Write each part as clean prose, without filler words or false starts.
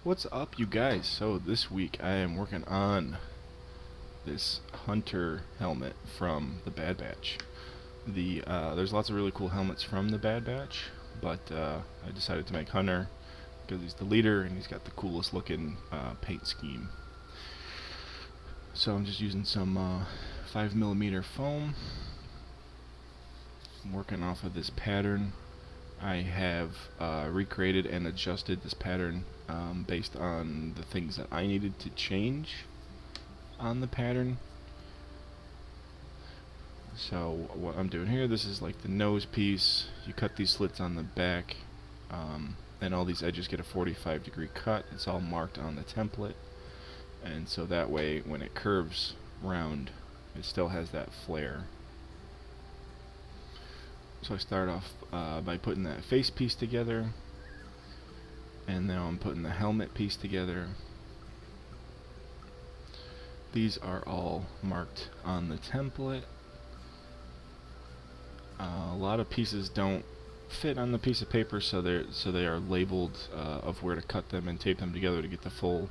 What's up, you guys? So this week I am working on this hunter helmet from the Bad Batch. There's lots of really cool helmets from the Bad Batch, but I decided to make Hunter because he's the leader and he's got the coolest looking paint scheme. So I'm just using some 5mm foam. I'm working off of this pattern. I have recreated and adjusted this pattern based on the things that I needed to change on the pattern. So what I'm doing here, this is like the nose piece. You cut these slits on the back, and all these edges get a 45-degree cut. It's all marked on the template, and so that way when it curves round, it still has that flare. So I start off by putting that face piece together, and now I'm putting the helmet piece together. These are all marked on the template. A lot of pieces don't fit on the piece of paper, so they are labeled of where to cut them and tape them together to get the full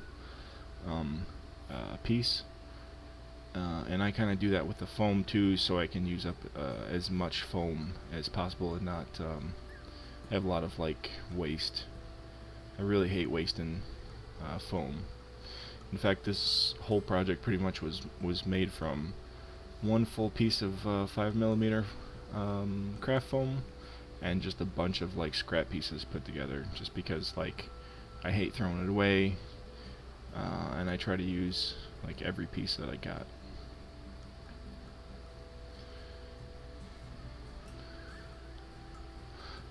piece. And I kind of do that with the foam too, so I can use up as much foam as possible and not have a lot of like waste. I really hate wasting foam. In fact, this whole project pretty much was made from one full piece of 5mm craft foam and just a bunch of like scrap pieces put together, just because like I hate throwing it away, and I try to use like every piece that I got.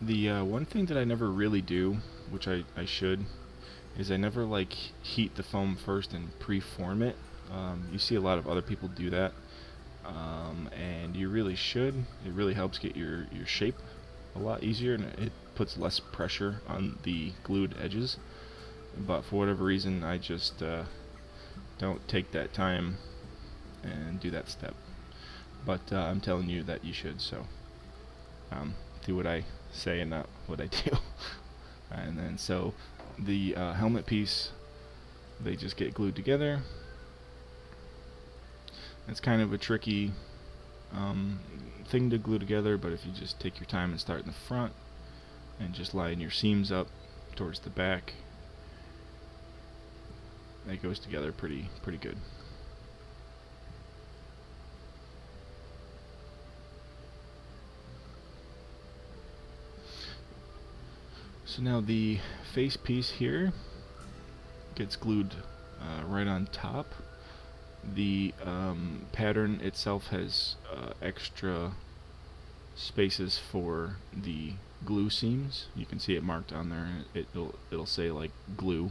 The one thing that I never really do, which I should, is I never like heat the foam first and pre-form it. You see a lot of other people do that, and you really should. It really helps get your shape a lot easier, and it puts less pressure on the glued edges. But for whatever reason, I just don't take that time and do that step. But I'm telling you that you should, so do what I say and not what I do. And then so the helmet piece, they just get glued together. It's kind of a tricky thing to glue together, but if you just take your time and start in the front and just line your seams up towards the back, it goes together pretty good. So now the face piece here gets glued right on top. The pattern itself has extra spaces for the glue seams. You can see it marked on there. It'll say like glue,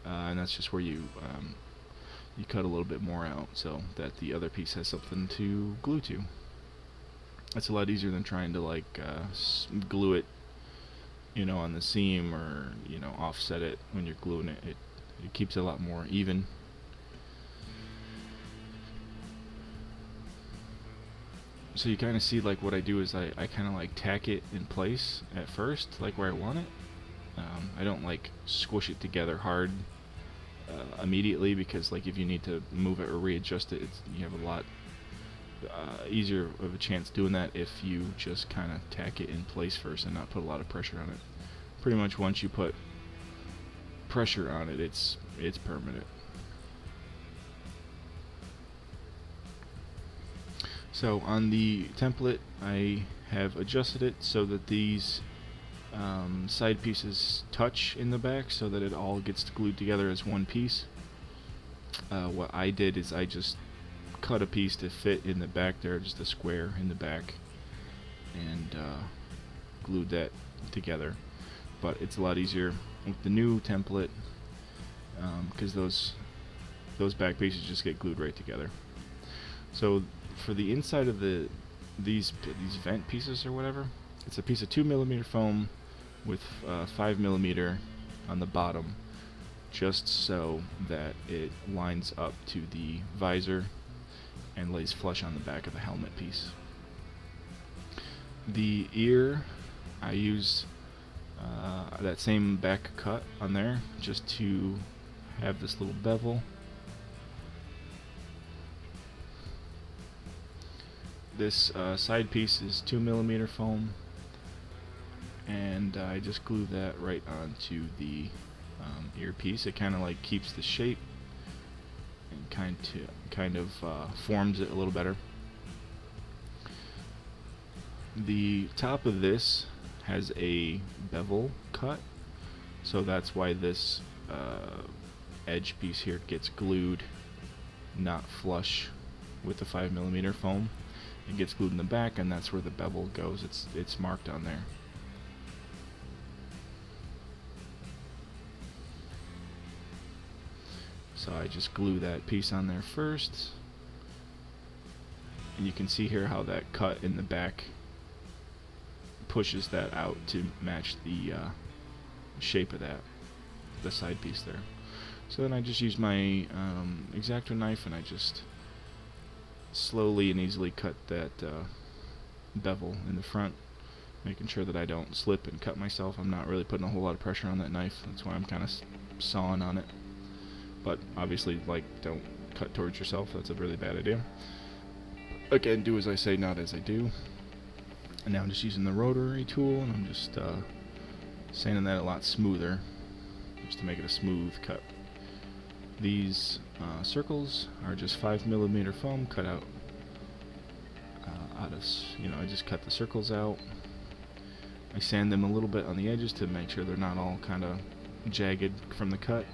and that's just where you cut a little bit more out so that the other piece has something to glue to. That's a lot easier than trying to like glue it, on the seam, or offset it when you're gluing it. It keeps it a lot more even. So you kind of see like what I do is I kind of like tack it in place at first, like where I want it. I don't like squish it together hard immediately, because like if you need to move it or readjust it, you have a lot easier of a chance doing that if you just kind of tack it in place first and not put a lot of pressure on it. Pretty much once you put pressure on it, it's permanent. So on the template, I have adjusted it so that these side pieces touch in the back, so that it all gets glued together as one piece. What I did is I just cut a piece to fit in the back there, just a square in the back, and glued that together. But it's a lot easier with the new template, because those back pieces just get glued right together. So for the inside of these vent pieces or whatever, it's a piece of 2mm foam with 5mm on the bottom, just so that it lines up to the visor and lays flush on the back of the helmet piece. The ear, I use that same back cut on there, just to have this little bevel. This side piece is 2mm foam, and I just glue that right onto the earpiece. It kind of like keeps the shape and kind of forms it a little better. The top of this has a bevel cut, so that's why this edge piece here gets glued not flush with the 5mm foam. It gets glued in the back, and that's where the bevel goes. It's marked on there. So I just glue that piece on there first, and you can see here how that cut in the back pushes that out to match the shape of that, the side piece there. So then I just use my X-Acto knife, and I just slowly and easily cut that bevel in the front, making sure that I don't slip and cut myself. I'm not really putting a whole lot of pressure on that knife, that's why I'm kind of sawing on it. But obviously, like, don't cut towards yourself, that's a really bad idea. Again, do as I say, not as I do. And now I'm just using the rotary tool, and I'm just sanding that a lot smoother, just to make it a smooth cut. These circles are just 5mm foam cut out of, I just cut the circles out. I sand them a little bit on the edges to make sure they're not all kind of jagged from the cut.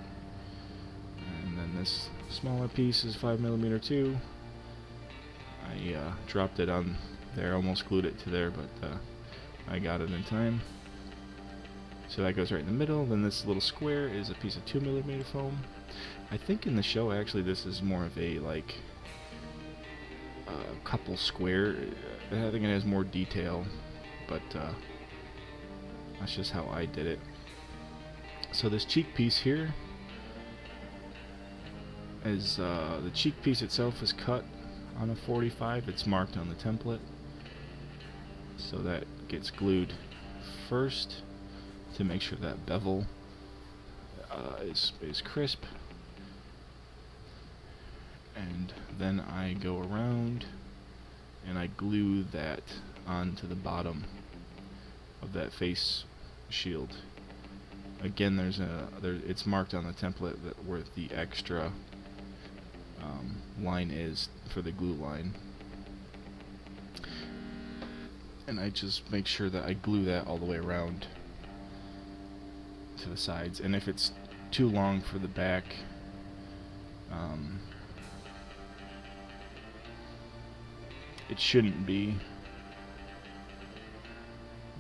And then this smaller piece is 5mm too. I dropped it on there, almost glued it to there, but I got it in time. So that goes right in the middle. Then this little square is a piece of 2mm foam. I think in the show, actually, this is more of a, like, couple square. I think it has more detail, but that's just how I did it. So this cheek piece here is, the cheek piece itself is cut on a 45. It's marked on the template. So that gets glued first to make sure that bevel is crisp. And then I go around and I glue that onto the bottom of that face shield. Again, it's marked on the template that where the extra line is for the glue line. And I just make sure that I glue that all the way around to the sides. And if it's too long for the back, it shouldn't be,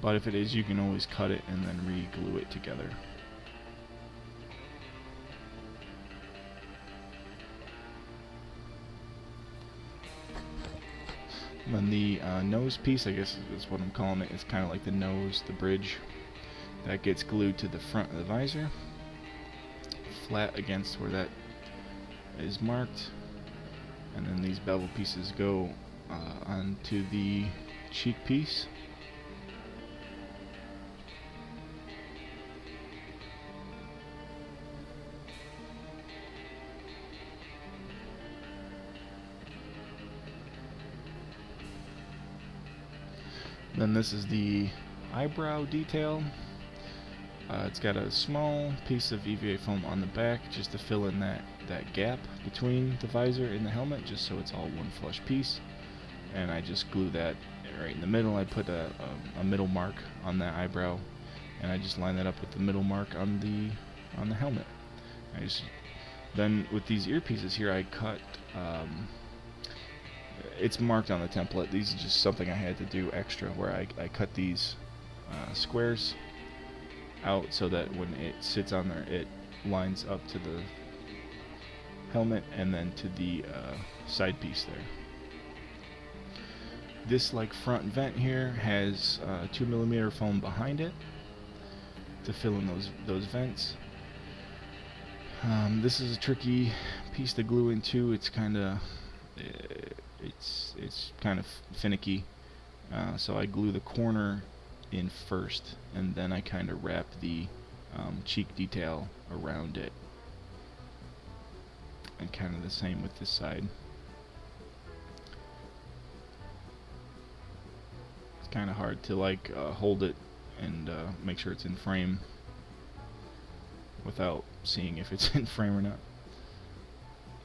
but if it is, you can always cut it and then re-glue it together. And then the nose piece, I guess is what I'm calling it, it's kind of like the nose, the bridge, that gets glued to the front of the visor, flat against where that is marked. And then these bevel pieces go onto the cheek piece. Then this is the eyebrow detail. It's got a small piece of EVA foam on the back just to fill in that gap between the visor and the helmet, just so it's all one flush piece. And I just glue that right in the middle. I put a middle mark on that eyebrow, and I just line that up with the middle mark on the helmet. Then with these earpieces here, I cut. It's marked on the template. These are just something I had to do extra, where I cut these squares out so that when it sits on there, it lines up to the helmet and then to the side piece there. This like front vent here has 2mm foam behind it to fill in those vents. This is a tricky piece to glue into. It's kind of finicky. So I glue the corner in first, and then I kind of wrap the cheek detail around it. And kind of the same with this side. It's kind of hard to like hold it and make sure it's in frame without seeing if it's in frame or not.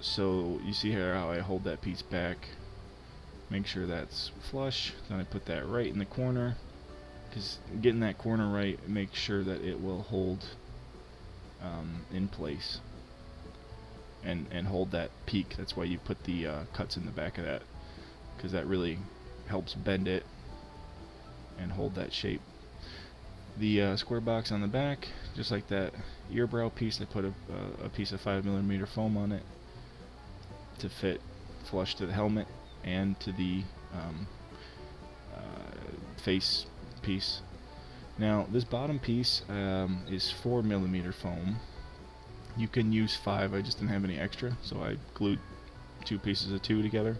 So you see here how I hold that piece back, make sure that's flush, then I put that right in the corner, because getting that corner right makes sure that it will hold in place and hold that peak. That's why you put the cuts in the back of that, because that really helps bend it and hold that shape. The square box on the back, just like that ear brow piece, I put a piece of 5mm foam on it to fit flush to the helmet and to the face piece. Now this bottom piece is 4mm foam. You can use 5, I just didn't have any extra, so I glued 2 pieces of 2 together.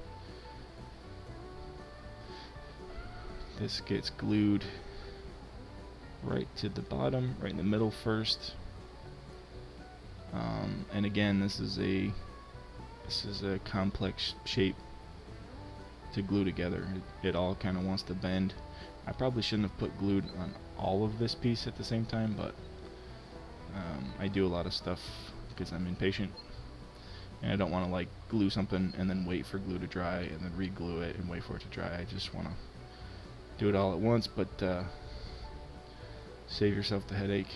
This gets glued right to the bottom, right in the middle first. And again, this is a complex shape to glue together. It all kind of wants to bend. I probably shouldn't have put glued on all of this piece at the same time, but I do a lot of stuff because I'm impatient, and I don't want to like glue something and then wait for glue to dry and then re-glue it and wait for it to dry. I just want to do it all at once, but save yourself the headache.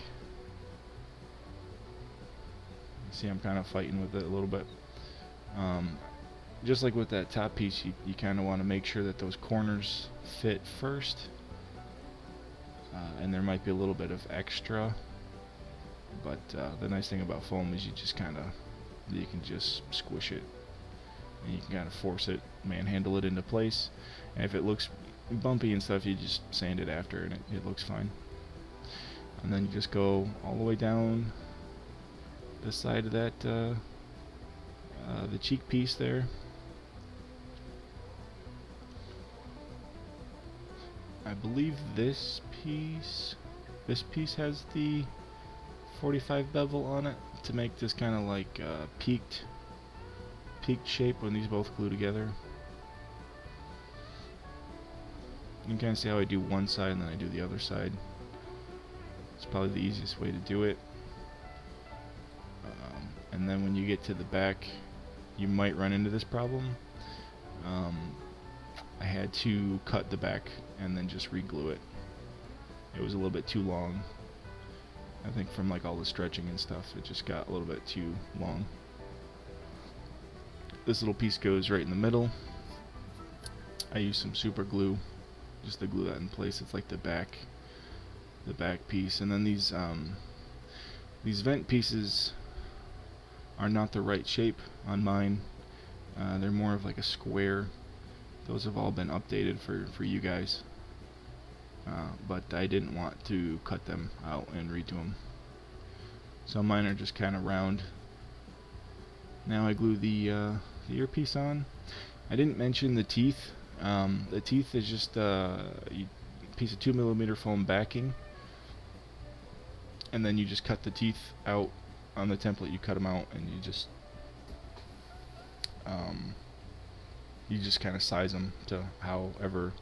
See, I'm kind of fighting with it a little bit. Just like with that top piece, you kind of want to make sure that those corners fit first, and there might be a little bit of extra, but the nice thing about foam is you can just squish it, and you can kind of force it, manhandle it into place, and if it looks bumpy and stuff, you just sand it after and it looks fine. And then you just go all the way down this side of that the cheek piece there. I believe this piece has the 45 bevel on it to make this kind of like peaked shape when these both glue together. You can kind of see how I do one side and then I do the other side. It's probably the easiest way to do it. And then when you get to the back, you might run into this problem. I had to cut the back and then just re-glue it. It was a little bit too long. I think from like all the stretching and stuff, it just got a little bit too long. This little piece goes right in the middle. I use some super glue just to glue that in place. It's like the back piece. And then these vent pieces are not the right shape on mine. They're more of like a square. Those have all been updated for you guys, but I didn't want to cut them out and redo them, so mine are just kind of round. Now I glue the earpiece on. I didn't mention the teeth. The teeth is just a piece of 2mm foam backing, and then you just cut the teeth out on the template. You cut them out and you just kind of size them to however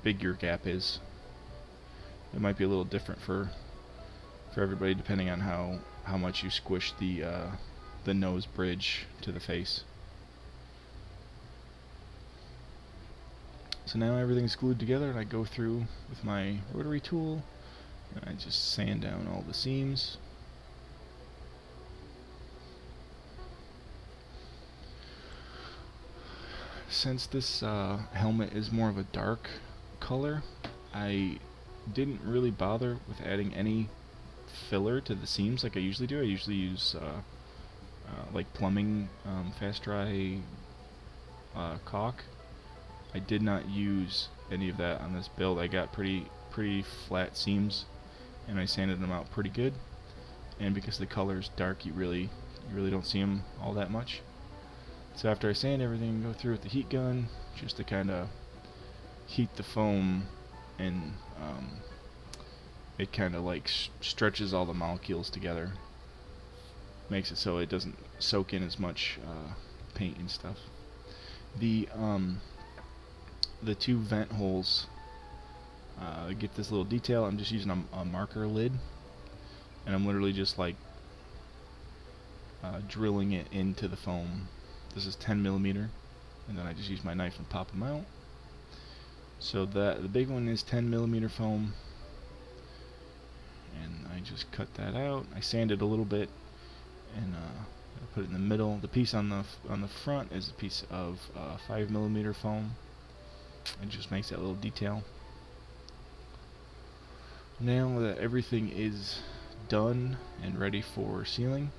big your gap is. It might be a little different for everybody depending on how much you squish the nose bridge to the face. So now everything's glued together, and I go through with my rotary tool and I just sand down all the seams. Since this helmet is more of a dark color, I didn't really bother with adding any filler to the seams like I usually do. I usually use like plumbing fast dry caulk. I did not use any of that on this build. I got pretty flat seams, and I sanded them out pretty good. And because the color is dark, you really don't see them all that much. So after I sand everything, go through with the heat gun just to kind of heat the foam and it kind of like stretches all the molecules together, makes it so it doesn't soak in as much paint and stuff. The two vent holes get this little detail. I'm just using a marker lid, and I'm literally just like drilling it into the foam. This is 10 millimeter, and then I just use my knife and pop them out. So that the big one is 10 millimeter foam, and I just cut that out. I sand it a little bit, and I put it in the middle. The piece on the front is a piece of 5 millimeter foam. It just makes that little detail. Now that everything is done and ready for sealing,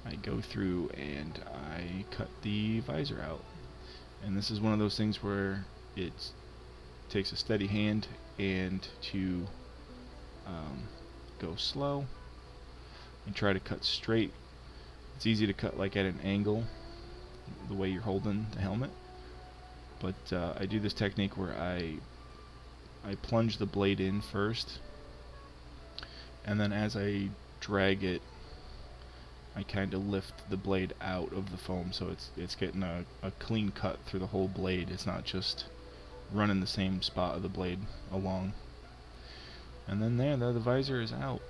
I go through and I cut the visor out. And this is one of those things where it takes a steady hand and to go slow and try to cut straight. It's easy to cut like at an angle the way you're holding the helmet, but I do this technique where I plunge the blade in first, and then as I drag it, I kind of lift the blade out of the foam, so it's getting a clean cut through the whole blade. It's not just running the same spot of the blade along. And then the visor is out.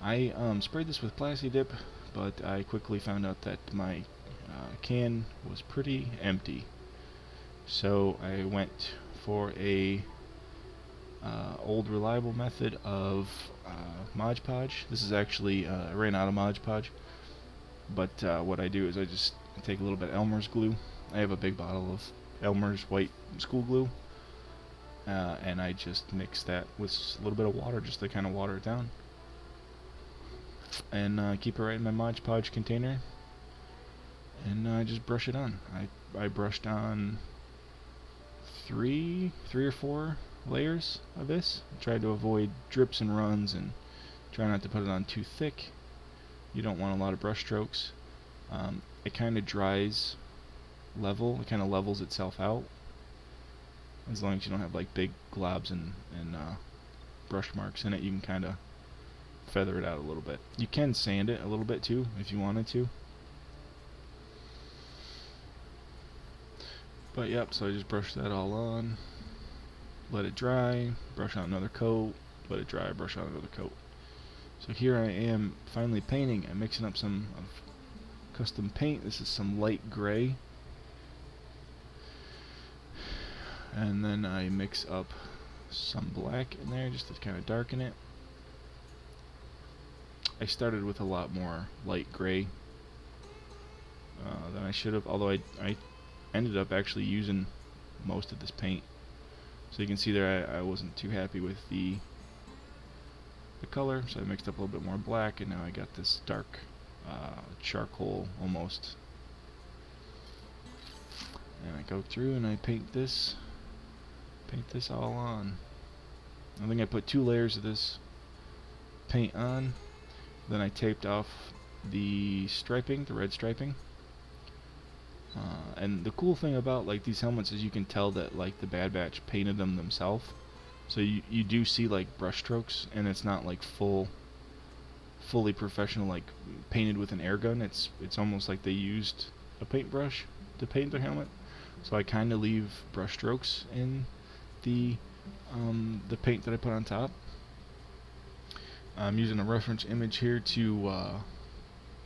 I sprayed this with Plasti Dip, but I quickly found out that my can was pretty empty. So I went for a old reliable method of Mod Podge. This is actually, I ran out of Mod Podge, but what I do is I just take a little bit of Elmer's glue. I have a big bottle of Elmer's white school glue, and I just mix that with a little bit of water just to kind of water it down, and keep it right in my Mod Podge container, and I just brush it on. I brushed on three or four layers of this. I tried to avoid drips and runs and try not to put it on too thick. You don't want a lot of brush strokes. It kind of dries level. It kind of levels itself out, as long as you don't have like big globs and brush marks in it. You can kind of feather it out a little bit. You can sand it a little bit too if you wanted to. But yep, so I just brushed that all on, let it dry, brush on another coat, let it dry, brush on another coat. So here I am finally painting. I'm mixing up some custom paint. This is some light gray, and then I mix up some black in there just to kind of darken it. I started with a lot more light gray than I should have, although I ended up actually using most of this paint. So you can see there I wasn't too happy with the color, so I mixed up a little bit more black, and now I got this dark charcoal almost. And I go through and I paint this all on. I think I put 2 layers of this paint on. Then I taped off the striping, the red striping. And the cool thing about like these helmets is you can tell that like the Bad Batch painted them themselves. So you do see like brush strokes, and it's not like fully professional, like painted with an air gun. It's almost like they used a paintbrush to paint their helmet. So I kind of leave brush strokes in the paint that I put on top. I'm using a reference image here to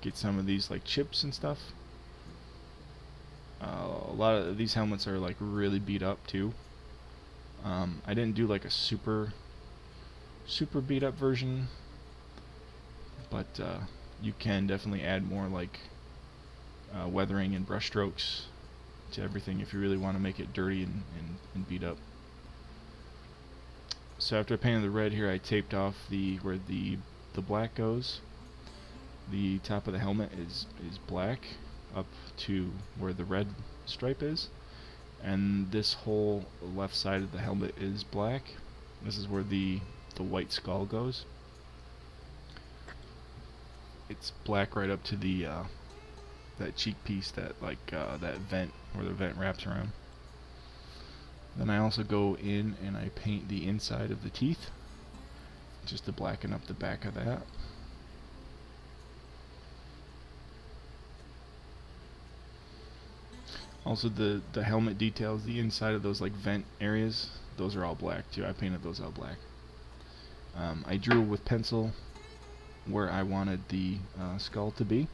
get some of these like chips and stuff. A lot of these helmets are like really beat up too. I didn't do like a super beat up version, but you can definitely add more like weathering and brush strokes to everything if you really want to make it dirty and beat up. So after I painted the red here, I taped off where the black goes. The top of the helmet is black up to where the red stripe is, and this whole left side of the helmet is black. This is where the white skull goes. It's black right up to the that cheek piece, that like that vent where the vent wraps around. Then I also go in and I paint the inside of the teeth, just to blacken up the back of that. Also the helmet details, the inside of those like vent areas, those are all black too. I painted those all black. I drew with pencil where I wanted the skull to be.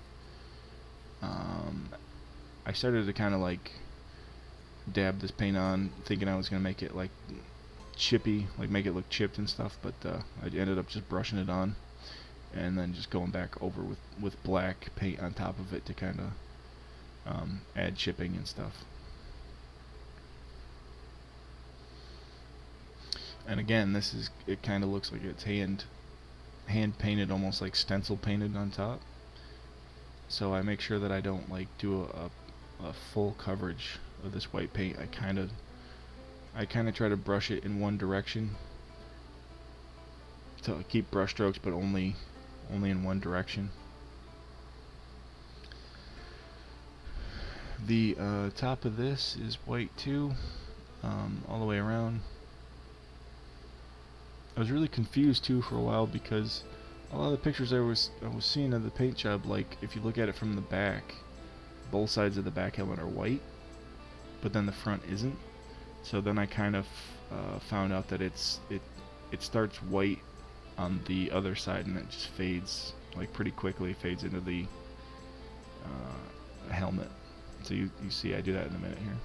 I started to kind of like dab this paint on, thinking I was gonna make it like chippy, like make it look chipped and stuff, but I ended up just brushing it on and then just going back over with black paint on top of it to kind of add chipping and stuff. And again, it kind of looks like it's hand painted, almost like stencil painted on top. So I make sure that I don't like do a full coverage of this white paint. I kind of try to brush it in one direction to keep brush strokes, but only in one direction. The top of this is white too, all the way around. I was really confused too for a while because a lot of the pictures I was seeing of the paint job, like if you look at it from the back, both sides of the back helmet are white, but then the front isn't. So then I kind of found out that it starts white on the other side and it just fades like pretty quickly, fades into the helmet. So you see I do that in a minute here.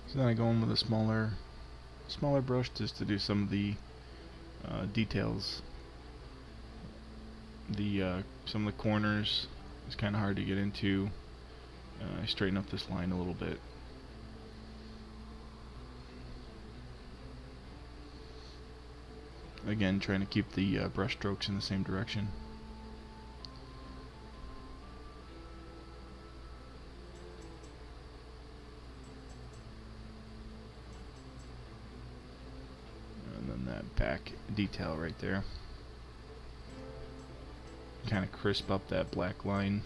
So then I go in with a smaller brush just to do some of the details. Some of the corners is kind of hard to get into. I straighten up this line a little bit. Again, trying to keep the brush strokes in the same direction. Back detail right there. Kind of crisp up that black line.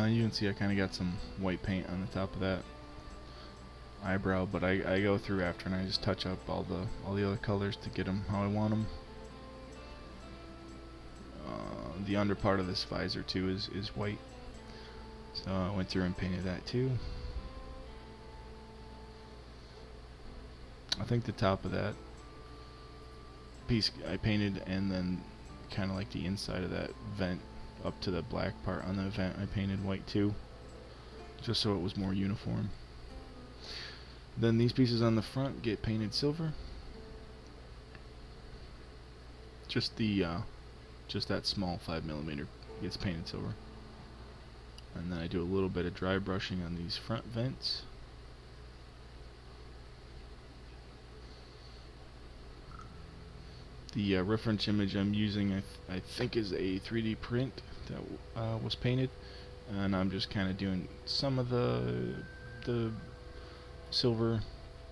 You can see I kind of got some white paint on the top of that eyebrow, but I go through after and I just touch up all the other colors to get them how I want them. The under part of this visor too is white, so I went through and painted that too. I think the top of that piece I painted, and then kind of like the inside of that vent up to the black part on the vent I painted white too, just so it was more uniform. Then these pieces on the front get painted silver. Just that small 5mm gets painted silver. And then I do a little bit of dry brushing on these front vents. The reference image I'm using I think is a 3D print that was painted, and I'm just kind of doing some of the silver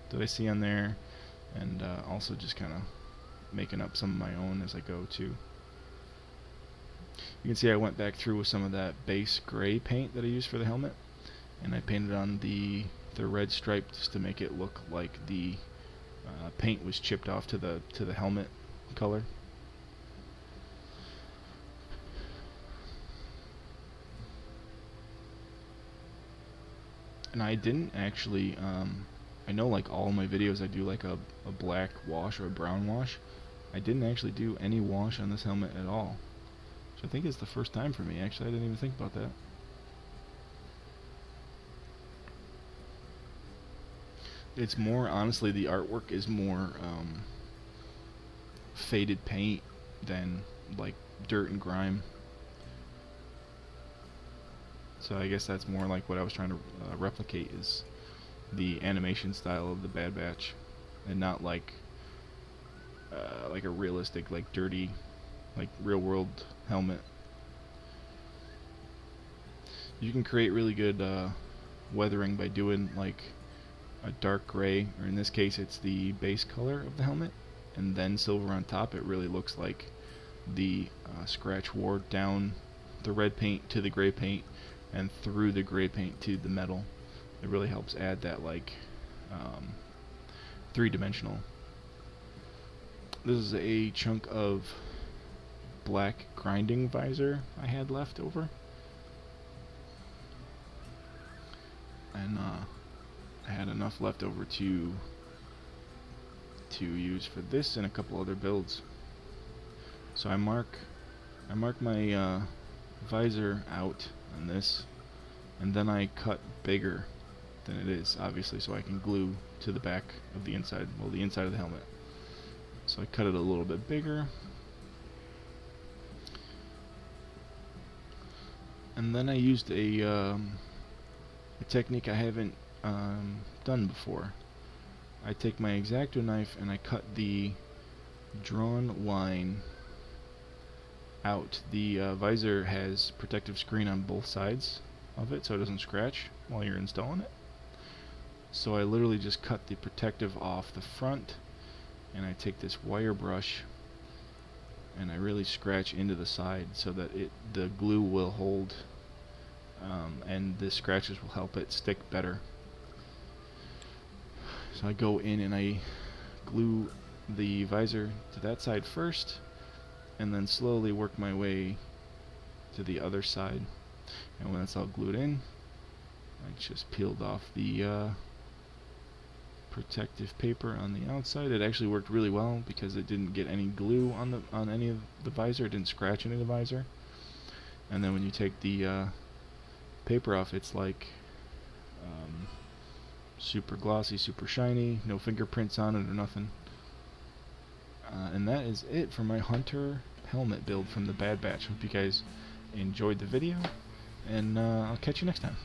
that I see on there, and also just kind of making up some of my own as I go too. You can see I went back through with some of that base gray paint that I used for the helmet, and I painted on the red stripe just to make it look like the paint was chipped off to the helmet color. And I didn't actually I know like all my videos I do like a black wash or a brown wash. I didn't actually do any wash on this helmet at all, which I think is the first time for me. Actually, I didn't even think about that. It's more, honestly, the artwork is more faded paint than like dirt and grime. So I guess that's more like what I was trying to replicate, is the animation style of the Bad Batch, and not like a realistic, like dirty, like real world helmet. You can create really good weathering by doing like a dark gray, or in this case it's the base color of the helmet, and then silver on top. It really looks like the scratch wore down the red paint to the gray paint and through the gray paint to the metal. It really helps add that like three-dimensional. This is a chunk of black grinding visor I had left over, and I had enough left over to use for this and a couple other builds. So I mark my visor out on this, and then I cut bigger than it is, obviously, so I can glue to the back of the inside, well, the inside of the helmet. So I cut it a little bit bigger, and then I used a technique I haven't done before. I take my X-Acto knife and I cut the drawn line out. The visor has protective screen on both sides of it so it doesn't scratch while you're installing it. So I literally just cut the protective off the front, and I take this wire brush and I really scratch into the side so that the glue will hold, and the scratches will help it stick better. So I go in and I glue the visor to that side first, and then slowly work my way to the other side. And when it's all glued in, I just peeled off the protective paper on the outside. It actually worked really well because it didn't get any glue on any of the visor. It didn't scratch any of the visor. And then when you take the paper off, it's like super glossy, super shiny, no fingerprints on it or nothing. And that is it for my Hunter helmet build from the Bad Batch. Hope you guys enjoyed the video, and I'll catch you next time.